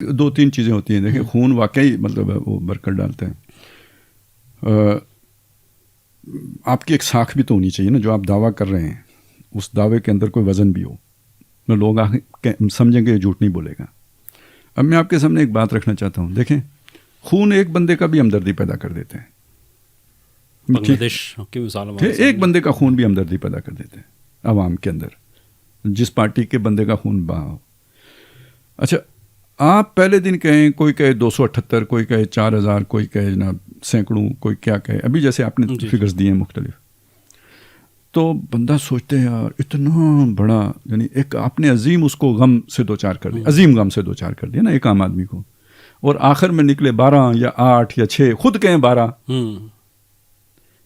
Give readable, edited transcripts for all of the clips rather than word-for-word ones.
دو تین چیزیں ہوتی ہیں. دیکھیں خون واقعی مطلب وہ برکت ڈالتا ہے. آپ کی ایک ساکھ بھی تو ہونی چاہیے نا, جو آپ دعویٰ کر رہے ہیں اس دعوے کے اندر کوئی وزن بھی ہو, لوگ سمجھیں گے یہ جھوٹ نہیں بولے گا. اب میں آپ کے سامنے ایک بات رکھنا چاہتا ہوں. دیکھیں خون ایک بندے کا بھی ہمدردی پیدا کر دیتے ہیں. بنگلہ دیش کی مثال ایک بندے کا خون بھی ہمدردی پیدا کر دیتے ہیں عوام کے اندر, جس پارٹی کے بندے کا خون بہا ہو. اچھا آپ پہلے دن کہیں, کوئی کہے 278, کوئی کہے 4000, کوئی کہے جناب سینکڑوں, کوئی کیا کہے. ابھی جیسے آپ نے فگرز دیے ہیں مختلف, تو بندہ سوچتے ہیں یار اتنا بڑا, یعنی ایک آپ نے عظیم اس کو غم سے دو چار کر دیا, عظیم غم سے دو چار کر دیا نا ایک عام آدمی کو, اور آخر میں نکلے 12 یا 8 یا 6, خود کہیں 12.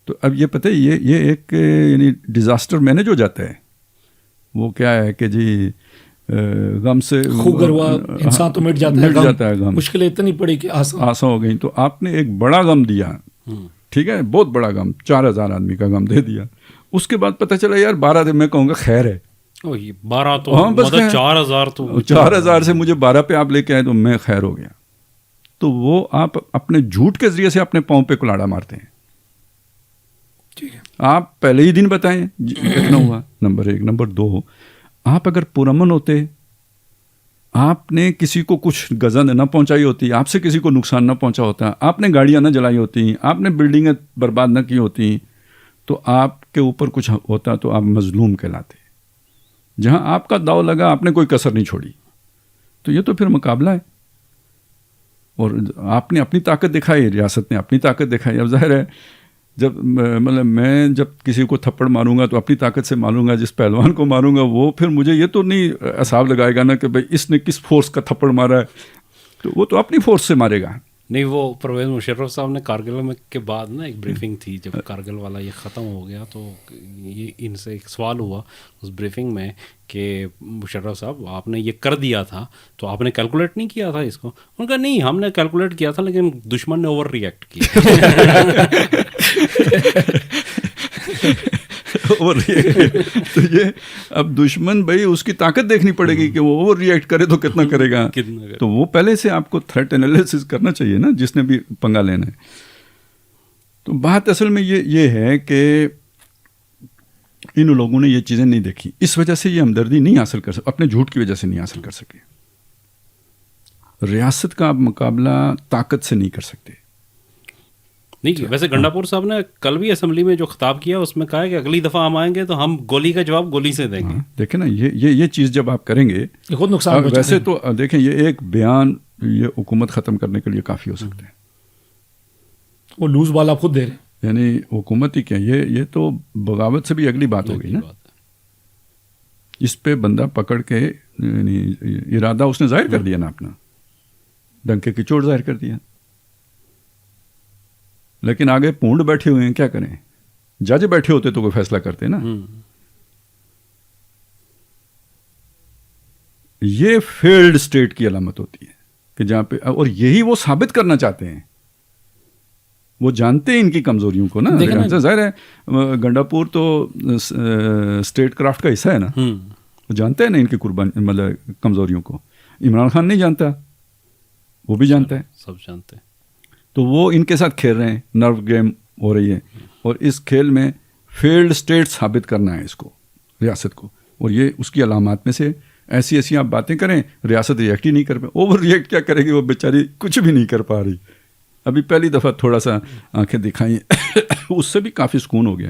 تو اب یہ پتہ ہے یہ ایک یعنی ڈیزاسٹر مینیج ہو جاتا ہے. وہ کیا ہے کہ جی غم سے خوگروا انسان تو مٹ جاتا ہے, غم مشکلیں اتنی پڑی کہ آسان ہو گئی. تو آپ نے ایک بڑا غم دیا, ٹھیک ہے, بہت بڑا غم, 4000 آدمی کا غم دے دیا. اس کے بعد پتہ چلا یار 12 دن میں کہوں گا خیر ہے, 12 تو مطلب 4000 تو 4000 سے مجھے 12 پہ آپ لے کے آئے تو میں خیر ہو گیا. تو وہ آپ اپنے جھوٹ کے ذریعے سے اپنے پاؤں پہ کلاڑا مارتے ہیں. آپ پہلے ہی دن بتائیں کتنا ہوا, نمبر 1. نمبر 2, آپ اگر پرامن ہوتے, آپ نے کسی کو کچھ غزہ نہ پہنچائی ہوتی, آپ سے کسی کو نقصان نہ پہنچا ہوتا, آپ نے گاڑیاں نہ جلائی ہوتی, آپ نے بلڈنگیں برباد نہ کی ہوتی, تو آپ کے اوپر کچھ ہوتا تو آپ مظلوم کہلاتے. جہاں آپ کا داؤ لگا آپ نے کوئی کسر نہیں چھوڑی. تو یہ تو پھر مقابلہ ہے, اور آپ نے اپنی طاقت دکھائی, ریاست نے اپنی طاقت دکھائی. اب ظاہر ہے جب مطلب میں جب کسی کو تھپڑ ماروں گا تو اپنی طاقت سے ماروں گا, جس پہلوان کو ماروں گا وہ پھر مجھے یہ تو نہیں حساب لگائے گا نا کہ بھائی اس نے کس فورس کا تھپڑ مارا ہے, تو وہ تو اپنی فورس سے مارے گا. نہیں, وہ پرویز مشرف صاحب نے کارگل میں کے بعد نا ایک بریفنگ تھی, جب کارگل والا یہ ختم ہو گیا تو یہ ان سے ایک سوال ہوا اس بریفنگ میں کہ مشرف صاحب آپ نے یہ کر دیا تھا تو آپ نے کیلکولیٹ نہیں کیا تھا اس کو. ان کا نہیں, ہم نے کیلکولیٹ کیا تھا لیکن دشمن نے اوور ری ایکٹ کیا. تو یہ اب دشمن بھائی اس کی طاقت دیکھنی پڑے گی کہ وہ اوور ری ایکٹ کرے تو کتنا کرے گا. تو وہ پہلے سے آپ کو تھریٹ انالیسس کرنا چاہیے نا, جس نے بھی پنگا لینا ہے. تو بات اصل میں یہ ہے کہ ان لوگوں نے یہ چیزیں نہیں دیکھی, اس وجہ سے یہ ہمدردی نہیں حاصل کر سکے, اپنے جھوٹ کی وجہ سے نہیں حاصل کر سکے. ریاست کا آپ مقابلہ طاقت سے نہیں کر سکتے. نہیں, ویسے گنڈا پور صاحب نے کل بھی اسمبلی میں جو خطاب کیا اس میں کہا کہ اگلی دفعہ ہم آئیں گے تو ہم گولی کا جواب گولی سے دیں گے. دیکھیں نا یہ چیز جب آپ کریں گے خود نقصان. ویسے تو دیکھیں یہ ایک بیان یہ حکومت ختم کرنے کے لیے کافی ہو سکتا ہے. وہ لوز بال آپ خود دے رہے ہیں, یعنی حکومت ہی کیا, یہ تو بغاوت سے بھی اگلی بات ہو گئی نا. اس پہ بندہ پکڑ کے یعنی ارادہ اس نے ظاہر کر دیا نا, اپنا ڈنکے کی چوٹ ظاہر کر دیا. لیکن آگے پونڈ بیٹھے ہوئے ہیں, کیا کریں, جج بیٹھے ہوتے تو کوئی فیصلہ کرتے نا. یہ فیلڈ اسٹیٹ کی علامت ہوتی ہے کہ جہاں پہ, اور یہی وہ ثابت کرنا چاہتے ہیں. وہ جانتے ہیں ان کی کمزوریوں کو نا. ظاہر ہے گنڈا پور تو اسٹیٹ کرافٹ کا حصہ ہے نا, وہ جانتے ہیں نا ان کی قربانی مطلب کمزوریوں کو. عمران خان نہیں جانتا, وہ بھی جانتا ہے, سب جانتے ہیں. تو وہ ان کے ساتھ کھیل رہے ہیں, نرو گیم ہو رہی ہے, اور اس کھیل میں فیلڈ اسٹیٹ ثابت کرنا ہے اس کو, ریاست کو. اور یہ اس کی علامات میں سے ایسی آپ باتیں کریں, ریاست ریئیکٹ ہی نہیں کر پائے. اوور ریئیکٹ کیا کرے گی, وہ بیچاری کچھ بھی نہیں کر پا رہی. ابھی پہلی دفعہ تھوڑا سا آنکھیں دکھائیں اس سے بھی کافی سکون ہو گیا.